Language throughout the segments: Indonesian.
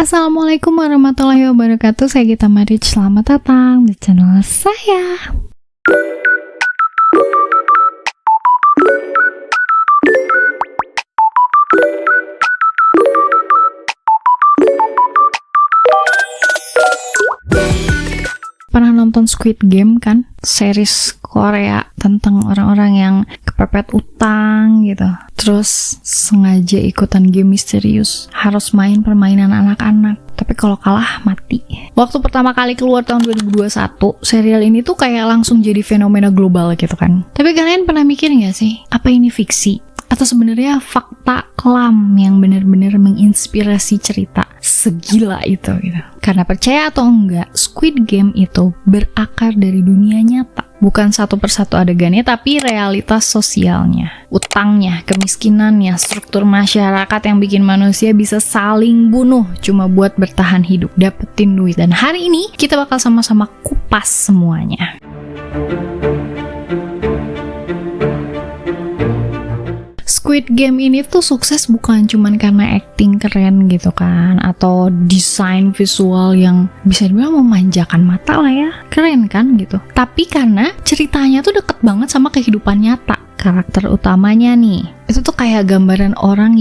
Assalamualaikum warahmatullahi wabarakatuh. Saya Gita Marich. Selamat datang di channel saya. Pernah nonton Squid Game kan? Series Korea tentang orang-orang yang kepepet utang gitu. Terus sengaja ikutan game misterius. Harus main permainan anak-anak. Tapi kalau kalah, mati. Waktu pertama kali keluar tahun 2021, serial ini tuh kayak langsung jadi fenomena global gitu kan. Tapi kalian pernah mikir gak sih? Apa ini fiksi? Atau sebenarnya fakta kelam yang benar-benar menginspirasi cerita segila itu gitu. Karena percaya atau enggak, Squid Game itu berakar dari dunia nyata. Bukan satu persatu adegannya, tapi realitas sosialnya, utangnya, kemiskinannya, struktur masyarakat yang bikin manusia bisa saling bunuh cuma buat bertahan hidup, dapetin duit. Dan hari ini kita bakal sama-sama kupas semuanya. Squid Game ini tuh sukses bukan cuman karena acting keren gitu kan, atau desain visual yang bisa dibilang memanjakan mata lah ya, keren kan gitu. Tapi karena ceritanya tuh deket banget sama kehidupan nyata. Karakter utamanya nih, itu tuh kayak gambaran orang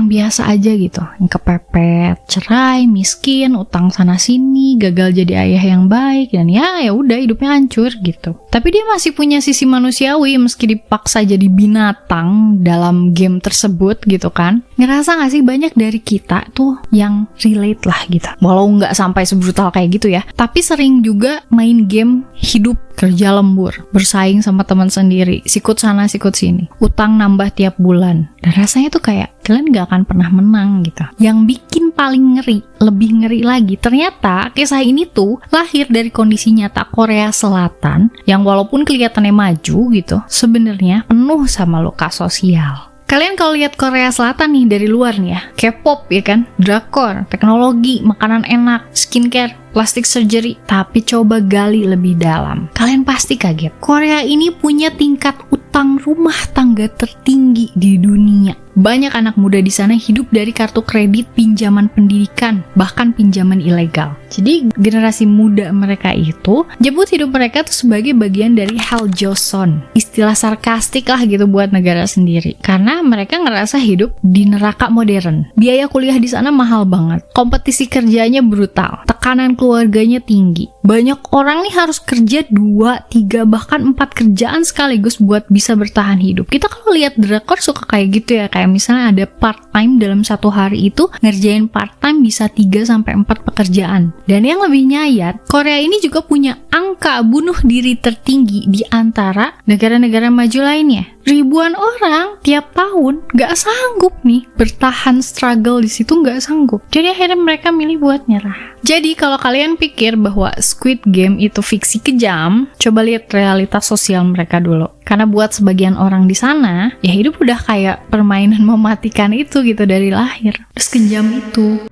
biasa aja gitu, yang kepepet, cerai, miskin, utang sana sini, gagal jadi ayah yang baik, dan ya udah hidupnya hancur gitu. Tapi dia masih punya sisi manusiawi meski dipaksa jadi binatang dalam game tersebut gitu kan. Ngerasa gak sih banyak dari kita tuh yang relate lah gitu, walau nggak sampai sebrutal kayak gitu ya, tapi sering juga main game hidup, kerja lembur, bersaing sama teman sendiri, sikut sana sikut sini, utang nambah tiap bulan, dan rasanya tuh kayak kalian gak akan pernah menang gitu. Yang bikin paling ngeri, lebih ngeri lagi, ternyata kisah ini tuh lahir dari kondisi nyata Korea Selatan yang walaupun kelihatannya maju gitu, sebenarnya penuh sama luka sosial. Kalian kalau lihat Korea Selatan nih dari luar nih ya, K-pop ya kan, drakor, teknologi, makanan enak, skincare, plastic surgery, tapi coba gali lebih dalam, kalian pasti kaget. Korea ini punya tingkat utang rumah tangga tertinggi di dunia. Banyak anak muda di sana hidup dari kartu kredit, pinjaman pendidikan, bahkan pinjaman ilegal. Jadi generasi muda mereka itu nyebut hidup mereka tuh sebagai bagian dari Hell Joseon. Istilah sarkastik lah gitu buat negara sendiri. Karena mereka ngerasa hidup di neraka modern. Biaya kuliah di sana mahal banget. Kompetisi kerjanya brutal. Tekanan keluarganya tinggi. Banyak orang nih harus kerja 2, 3, bahkan 4 kerjaan sekaligus buat bisa bertahan hidup. Kita kalau lihat drakor suka kayak gitu ya, kayak misalnya ada part-time dalam satu hari itu ngerjain part-time bisa 3-4 pekerjaan. Dan yang lebih nyayat, Korea ini juga punya angka bunuh diri tertinggi di antara negara-negara maju lainnya. Ribuan orang tiap tahun gak sanggup nih bertahan struggle di situ, gak sanggup. Jadi akhirnya mereka milih buat nyerah. Jadi kalau kalian pikir bahwa Squid Game itu fiksi kejam, coba lihat realitas sosial mereka dulu. Karena buat sebagian orang di sana, ya hidup udah kayak permainan mematikan itu gitu dari lahir. Terus kejam itu.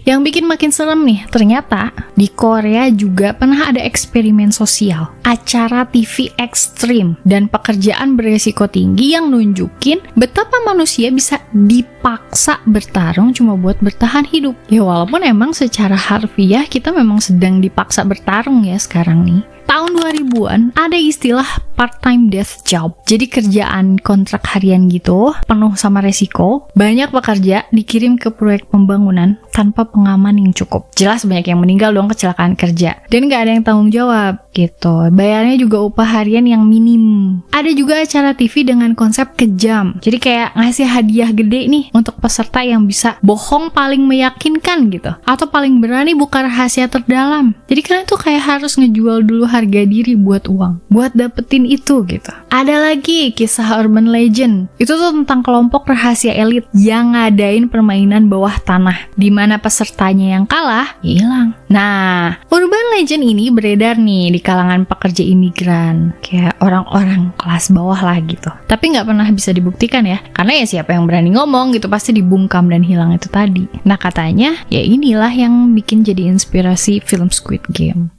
Yang bikin makin serem nih, ternyata di Korea juga pernah ada eksperimen sosial, acara TV ekstrim, dan pekerjaan beresiko tinggi yang nunjukin betapa manusia bisa dipaksa bertarung cuma buat bertahan hidup. Ya walaupun emang secara harfiah kita memang sedang dipaksa bertarung ya sekarang nih. Tahun 2000-an ada istilah part-time death job. Jadi kerjaan kontrak harian gitu, penuh sama resiko. Banyak pekerja dikirim ke proyek pembangunan tanpa pengaman yang cukup. Jelas banyak yang meninggal dong kecelakaan kerja. Dan gak ada yang tanggung jawab gitu. Bayarnya juga upah harian yang minim. Ada juga acara TV dengan konsep kejam. Jadi kayak ngasih hadiah gede nih untuk peserta yang bisa bohong paling meyakinkan gitu. Atau paling berani buka rahasia terdalam. Jadi kalian tuh kayak harus ngejual dulu harga diri buat uang, buat dapetin itu gitu. Ada lagi kisah urban legend. Itu tuh tentang kelompok rahasia elit yang ngadain permainan bawah tanah, di mana pesertanya yang kalah hilang. Nah, urban legend ini beredar nih di kalangan pekerja imigran, kayak orang-orang kelas bawah lah gitu. Tapi nggak pernah bisa dibuktikan ya, karena ya siapa yang berani ngomong gitu pasti dibungkam dan hilang itu tadi. Nah katanya, ya inilah yang bikin jadi inspirasi film Squid Game.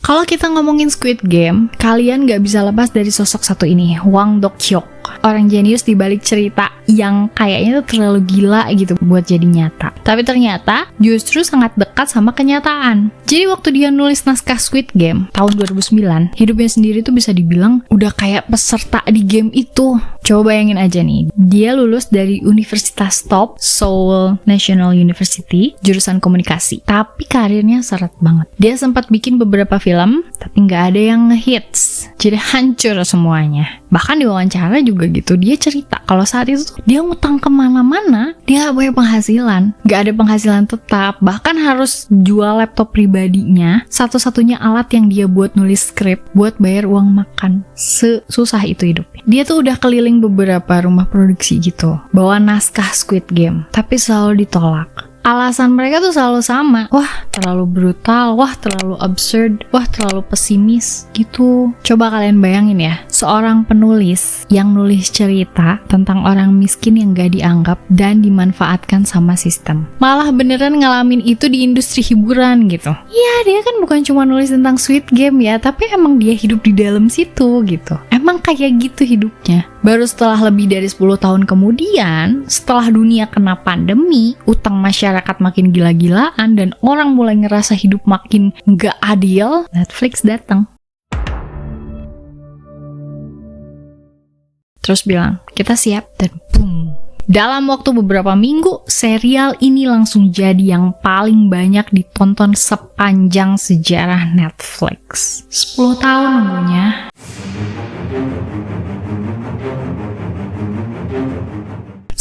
Kalau kita ngomongin Squid Game, kalian gak bisa lepas dari sosok satu ini, Hwang Dok-hyuk. Orang jenius di balik cerita yang kayaknya tuh terlalu gila gitu buat jadi nyata. Tapi ternyata justru sangat dekat sama kenyataan. Jadi waktu dia nulis naskah Squid Game tahun 2009, hidupnya sendiri tuh bisa dibilang udah kayak peserta di game itu. Coba bayangin aja nih, dia lulus dari Universitas Top, Seoul National University, jurusan komunikasi. Tapi karirnya seret banget. Dia sempat bikin beberapa film, tapi nggak ada yang ngehits. Jadi hancur semuanya. Bahkan di wawancara juga gitu, dia cerita kalau saat itu dia ngutang kemana-mana, dia nggak punya penghasilan. Nggak ada penghasilan tetap, bahkan harus jual laptop pribadinya, satu-satunya alat yang dia buat nulis skrip, buat bayar uang makan. Susah itu hidupnya. Dia tuh udah keliling beberapa rumah produksi gitu, bawa naskah Squid Game, tapi selalu ditolak. Alasan mereka tuh selalu sama. Wah, terlalu brutal. Wah, terlalu absurd. Wah, terlalu pesimis gitu. Coba kalian bayangin ya, seorang penulis yang nulis cerita tentang orang miskin yang gak dianggap dan dimanfaatkan sama sistem. Malah beneran ngalamin itu di industri hiburan gitu. Iya, dia kan bukan cuma nulis tentang Squid Game ya, tapi emang dia hidup di dalam situ gitu. Emang kayak gitu hidupnya. Baru setelah lebih dari 10 tahun kemudian, setelah dunia kena pandemi, utang masyarakat makin gila-gilaan, dan orang mulai ngerasa hidup makin gak adil, Netflix datang. Terus bilang, kita siap, dan boom. Dalam waktu beberapa minggu, serial ini langsung jadi yang paling banyak ditonton sepanjang sejarah Netflix. 10 tahun nunggunya.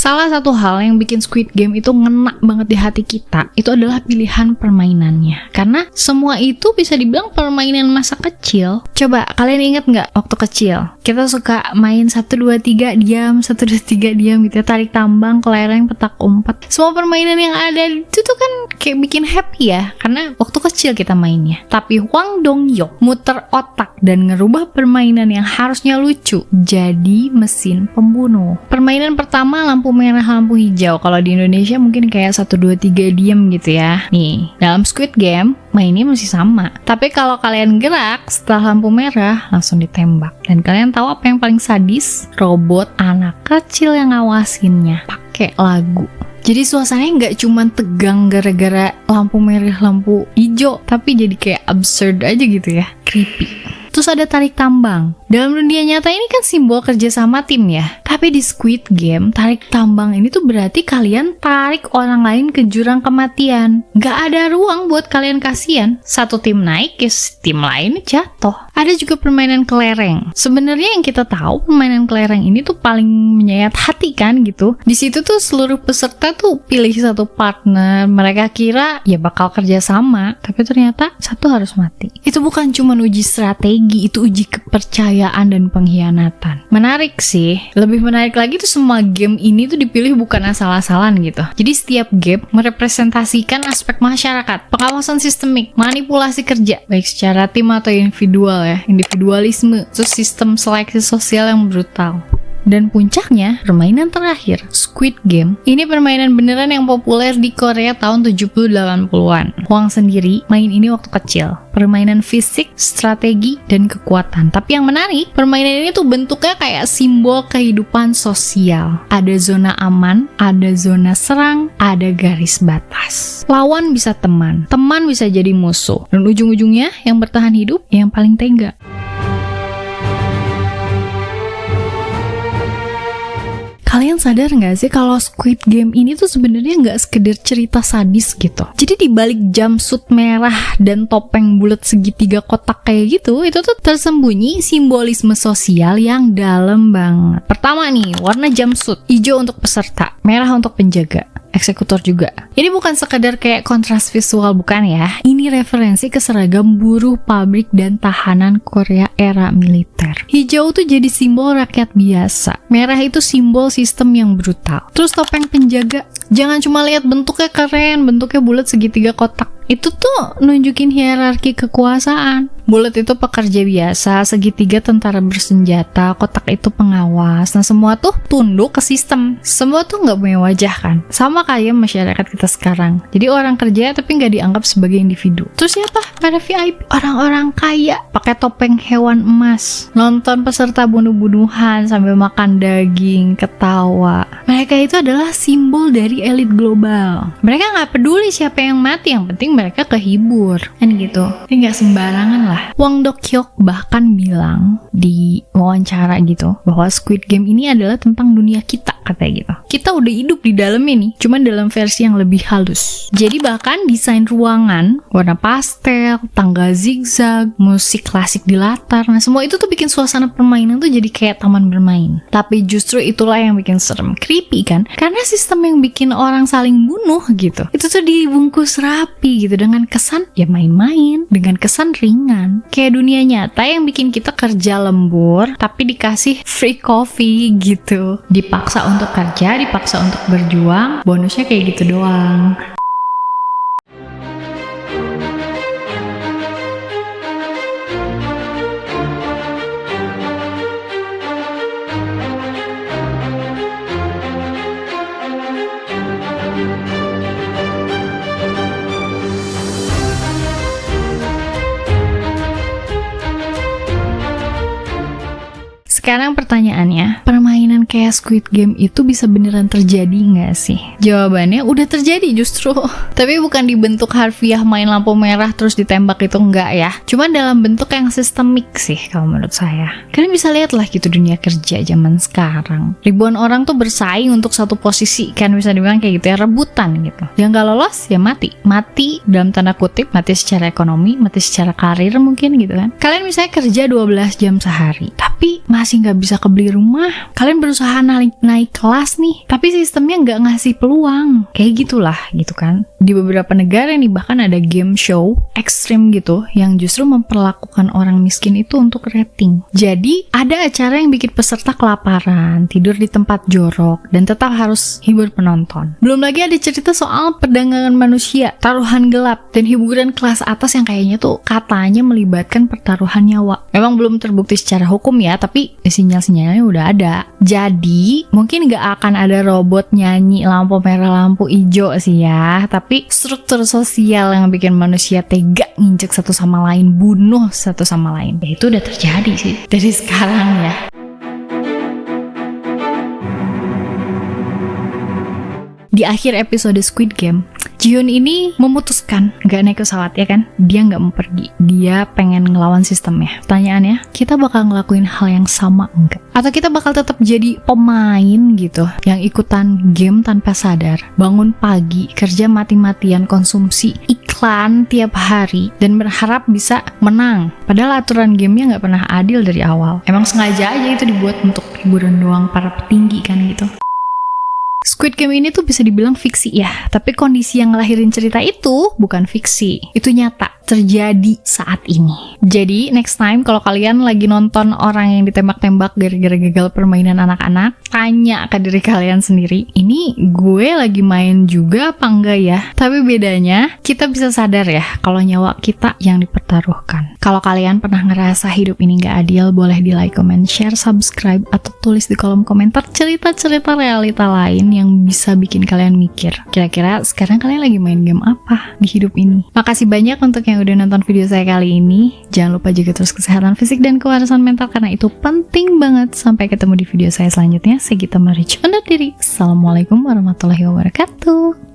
Salah satu hal yang bikin Squid Game itu ngena banget di hati kita, itu adalah pilihan permainannya. Karena semua itu bisa dibilang permainan masa kecil. Coba, kalian inget nggak waktu kecil? Kita suka main 1, 2, 3, diam, 1, 2, 3, diam gitu ya. Tarik tambang, kelereng, petak umpet. Semua permainan yang ada itu tuh kan kayak bikin happy ya. Karena waktu kecil kita mainnya. Tapi Hwang Dong-hyuk muter otak dan ngerubah permainan yang harusnya lucu jadi mesin pembunuh. Permainan pertama lampu merah, lampu hijau. Kalau di Indonesia mungkin kayak 1, 2, 3 diem gitu ya. Nih, dalam Squid Game mainnya masih sama. Tapi kalau kalian gerak setelah lampu merah langsung ditembak. Dan kalian tahu apa yang paling sadis? Robot anak kecil yang ngawasinnya pakai lagu. Jadi suasananya nggak cuma tegang gara-gara lampu merah, lampu hijau, tapi jadi kayak absurd aja gitu ya, creepy. Terus ada tarik tambang. Dalam dunia nyata ini kan simbol kerjasama tim ya. Tapi di Squid Game, tarik tambang ini tuh berarti kalian tarik orang lain ke jurang kematian. Gak ada ruang buat kalian kasihan. Satu tim naik, ya tim lain jatuh. Ada juga permainan kelereng. Sebenarnya yang kita tahu, permainan kelereng ini tuh paling menyayat hati kan gitu. Di situ tuh seluruh peserta tuh pilih satu partner. Mereka kira ya bakal kerjasama, tapi ternyata satu harus mati. Itu bukan cuma uji strategi, itu uji kepercayaan dan pengkhianatan. Menarik sih. Lebih menarik lagi tuh semua game ini tuh dipilih bukan asal-asalan gitu. Jadi setiap game merepresentasikan aspek masyarakat, pengawasan sistemik, manipulasi kerja, baik secara tim atau individual ya, individualisme, terus sistem seleksi sosial yang brutal. Dan puncaknya, permainan terakhir, Squid Game. Ini permainan beneran yang populer di Korea tahun 70-80-an. Hwang sendiri main ini waktu kecil. Permainan fisik, strategi, dan kekuatan. Tapi yang menarik, permainan ini tuh bentuknya kayak simbol kehidupan sosial. Ada zona aman, ada zona serang, ada garis batas. Lawan bisa teman bisa jadi musuh. Dan ujung-ujungnya, yang bertahan hidup, yang paling tega. Kalian sadar nggak sih kalau Squid Game ini tuh sebenarnya nggak sekedar cerita sadis gitu. Jadi di balik jumpsuit merah dan topeng bulat segitiga kotak kayak gitu, itu tuh tersembunyi simbolisme sosial yang dalam banget. Pertama nih, warna jumpsuit, hijau untuk peserta, merah untuk penjaga, eksekutor juga. Ini bukan sekedar kayak kontras visual, bukan ya. Ini referensi ke seragam buruh pabrik dan tahanan Korea era militer. Hijau tuh jadi simbol rakyat biasa. Merah itu simbol sistem yang brutal. Terus topeng penjaga, jangan cuma lihat bentuknya keren, bentuknya bulat segitiga kotak. Itu tuh nunjukin hierarki kekuasaan. bulat itu pekerja biasa, segitiga tentara bersenjata, kotak itu pengawas. Nah semua tuh tunduk ke sistem. Semua tuh nggak punya wajah kan. Sama kayak masyarakat kita sekarang. Jadi orang kerja tapi nggak dianggap sebagai individu. Terus siapa? Pada VIP. Orang-orang kaya pakai topeng hewan emas, nonton peserta bunuh-bunuhan sambil makan daging, ketawa. Mereka itu adalah simbol dari elit global. Mereka nggak peduli siapa yang mati, yang penting mereka kehibur kan gitu. Ini nggak sembarangan lah. Wang Dok-hyuk bahkan bilang di wawancara gitu bahwa Squid Game ini adalah tentang dunia kita, katanya gitu. Kita udah hidup di dalam ini, cuman dalam versi yang lebih halus. Jadi bahkan desain ruangan, warna pastel, tangga zigzag, musik klasik di latar, nah semua itu tuh bikin suasana permainan tuh jadi kayak taman bermain. Tapi justru itulah yang bikin serem, creepy kan? Karena sistem yang bikin orang saling bunuh gitu, itu tuh dibungkus rapi gitu dengan kesan ya main-main, dengan kesan ringan. Kayak dunia nyata yang bikin kita kerja lembur tapi dikasih free coffee gitu. Dipaksa untuk kerja, dipaksa untuk berjuang, bonusnya kayak gitu doang. Sekarang pertanyaannya, permainan kayak Squid Game itu bisa beneran terjadi nggak sih? Jawabannya udah terjadi justru. Tapi bukan dibentuk harfiah main lampu merah terus ditembak itu enggak ya. Cuman dalam bentuk yang sistemik sih kalau menurut saya. Kalian bisa lihat lah gitu dunia kerja zaman sekarang. Ribuan orang tuh bersaing untuk satu posisi, kan bisa dibilang kayak gitu ya, rebutan gitu. Yang nggak lolos ya mati. Mati dalam tanda kutip, mati secara ekonomi, mati secara karir mungkin gitu kan. Kalian misalnya kerja 12 jam sehari, tapi masih nggak bisa kebeli rumah. Kalian berusaha naik kelas nih, tapi sistemnya nggak ngasih peluang. Kayak gitulah gitu kan. Di beberapa negara nih bahkan ada game show ekstrim gitu yang justru memperlakukan orang miskin itu untuk rating. Jadi ada acara yang bikin peserta kelaparan, tidur di tempat jorok, dan tetap harus hibur penonton. Belum lagi ada cerita soal perdagangan manusia, taruhan gelap, dan hiburan kelas atas yang kayaknya tuh katanya melibatkan pertaruhan nyawa. Memang belum terbukti secara hukum ya, tapi sinyal-sinyalnya udah ada. Jadi mungkin gak akan ada robot nyanyi lampu merah lampu hijau sih ya, tapi struktur sosial yang bikin manusia tega nginjek satu sama lain, bunuh satu sama lain, ya itu udah terjadi sih dari sekarang ya. Di akhir episode Squid Game, Jihyun ini memutuskan gak naik pesawat ya kan. Dia gak mau pergi, dia pengen ngelawan sistemnya. Pertanyaannya, kita bakal ngelakuin hal yang sama enggak? Atau kita bakal tetap jadi pemain gitu yang ikutan game tanpa sadar, bangun pagi, kerja mati-matian, konsumsi iklan tiap hari dan berharap bisa menang, padahal aturan gamenya gak pernah adil dari awal. Emang sengaja aja itu dibuat untuk hiburan doang para petinggi kan gitu. Squid Game ini tuh bisa dibilang fiksi ya, tapi kondisi yang ngelahirin cerita itu bukan fiksi, itu nyata, terjadi saat ini. Jadi next time kalau kalian lagi nonton orang yang ditembak-tembak gara-gara gagal permainan anak-anak, tanya ke diri kalian sendiri, ini gue lagi main juga apa enggak ya? Tapi bedanya, kita bisa sadar ya kalau nyawa kita yang dipertaruhkan. Kalau kalian pernah ngerasa hidup ini gak adil, boleh di like, comment, share, subscribe, atau tulis di kolom komentar cerita-cerita realita lain yang bisa bikin kalian mikir, kira-kira sekarang kalian lagi main game apa di hidup ini. Makasih banyak untuk yang udah nonton video saya kali ini. Jangan lupa jaga terus kesehatan fisik dan kewarasan mental karena itu penting banget. Sampai ketemu di video saya selanjutnya. Saya Gita Maric undur diri. Assalamualaikum warahmatullahi wabarakatuh.